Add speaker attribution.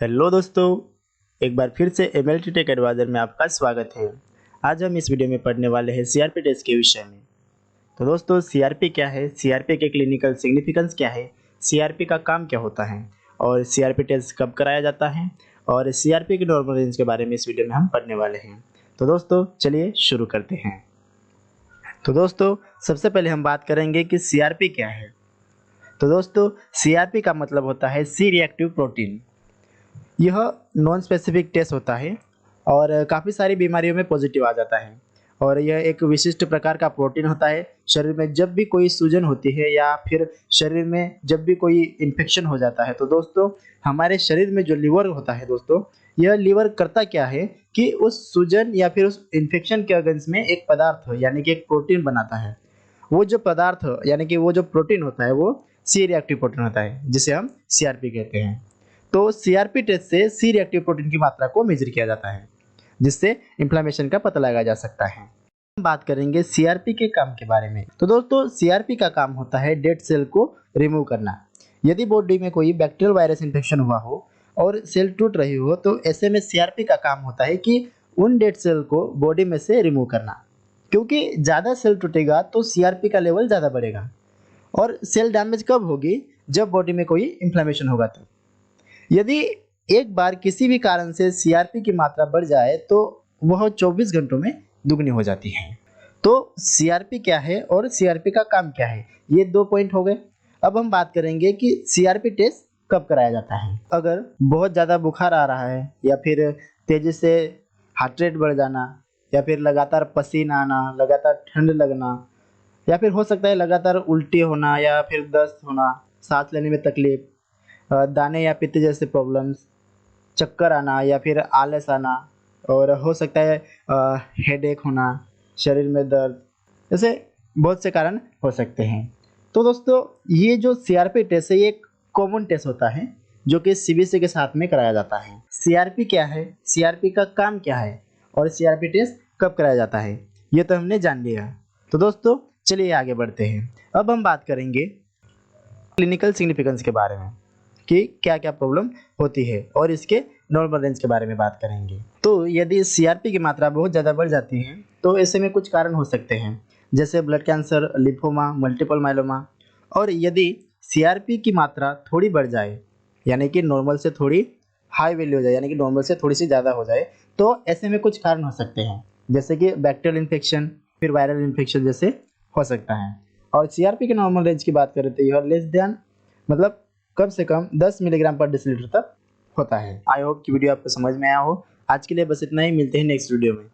Speaker 1: Hello दोस्तों, एक बार फिर से एमएलटी टेक एडवाइजर में आपका स्वागत है। आज हम इस वीडियो में पढ़ने वाले हैं सीआरपी टेस्ट के विषय में। तो दोस्तों, सीआरपी क्या है, सीआरपी के क्लिनिकल सिग्निफिकेंस क्या है, सीआरपी का काम क्या होता है और सीआरपी टेस्ट कब कराया जाता है और सीआरपी की नॉर्मल रेंज के बारे में इस वीडियो में हम पढ़ने वाले हैं। तो दोस्तों चलिए शुरू करते हैं। तो दोस्तों, सबसे पहले हम बात करेंगे कि सीआरपी क्या है। तो दोस्तों, सीआरपी का मतलब होता है सी रिएक्टिव प्रोटीन। यह नॉन स्पेसिफिक टेस्ट होता है और काफ़ी सारी बीमारियों में पॉजिटिव आ जाता है और यह एक विशिष्ट प्रकार का प्रोटीन होता है। शरीर में जब भी कोई सूजन होती है या फिर शरीर में जब भी कोई इन्फेक्शन हो जाता है तो दोस्तों, हमारे शरीर में जो लीवर होता है दोस्तों, यह लीवर करता क्या है कि उस सूजन या फिर उस इन्फेक्शन के अगेंस्ट में एक पदार्थ यानी कि एक प्रोटीन बनाता है। वो जो पदार्थ यानी कि वो जो प्रोटीन होता है वो सी रिएक्टिव प्रोटीन होता है, जिसे हम सीआरपी कहते हैं। तो सीआरपी टेस्ट से सी रिएक्टिव प्रोटीन की मात्रा को मेजर किया जाता है, जिससे इन्फ्लेमेशन का पता लगाया जा सकता है। हम बात करेंगे सीआरपी के काम के बारे में। तो दोस्तों, सीआरपी का काम होता है डेड सेल को रिमूव करना। यदि बॉडी में कोई बैक्टीरियल वायरस इन्फेक्शन हुआ हो और सेल टूट रही हो तो ऐसे में सीआरपी का काम होता है कि उन डेड सेल को बॉडी में से रिमूव करना। क्योंकि ज़्यादा सेल टूटेगा तो सीआरपी का लेवल ज़्यादा बढ़ेगा और सेल डैमेज कब होगी, जब बॉडी में कोई इन्फ्लेमेशन होगा। तो यदि एक बार किसी भी कारण से सीआरपी की मात्रा बढ़ जाए तो वह 24 घंटों में दुगनी हो जाती है। तो सीआरपी क्या है और सीआरपी का काम क्या है, ये दो पॉइंट हो गए। अब हम बात करेंगे कि सीआरपी टेस्ट कब कराया जाता है। अगर बहुत ज़्यादा बुखार आ रहा है या फिर तेज़ी से हार्ट रेट बढ़ जाना या फिर लगातार पसीना आना, लगातार ठंड लगना या फिर हो सकता है लगातार उल्टी होना या फिर दस्त होना, सांस लेने में तकलीफ, दाने या पित्त जैसे प्रॉब्लम्स, चक्कर आना या फिर आलस आना और हो सकता है हेडेक होना, शरीर में दर्द, ऐसे बहुत से कारण हो सकते हैं। तो दोस्तों, ये जो सीआरपी टेस्ट है ये एक कॉमन टेस्ट होता है जो कि सीबीसी के साथ में कराया जाता है। सीआरपी क्या है, सीआरपी का काम क्या है और सीआरपी टेस्ट कब कराया जाता है, ये तो हमने जान लिया। तो दोस्तों चलिए आगे बढ़ते हैं। अब हम बात करेंगे क्लिनिकल सिग्निफिकेंस के बारे में कि क्या क्या प्रॉब्लम होती है और इसके नॉर्मल रेंज के बारे में बात करेंगे। तो यदि सीआरपी की मात्रा बहुत ज़्यादा बढ़ जाती है तो ऐसे में कुछ कारण हो सकते हैं, जैसे blood cancer, lymphoma, multiple myeloma. और यदि सीआरपी की मात्रा थोड़ी बढ़ जाए यानी कि नॉर्मल से थोड़ी हाई वैल्यू हो जाए यानी कि नॉर्मल से थोड़ी सी ज़्यादा हो जाए तो ऐसे में कुछ कारण हो सकते हैं, जैसे कि बैक्टीरियल इन्फेक्शन, फिर वायरल इन्फेक्शन जैसे हो सकता है। और सीआरपी के नॉर्मल रेंज की बात करें तो यह लेस देन मतलब कम से कम 10 मिलीग्राम पर डेसीलीटर तक होता है। आई होप कि वीडियो आपको समझ में आया हो। आज के लिए बस इतना ही, मिलते हैं नेक्स्ट वीडियो में।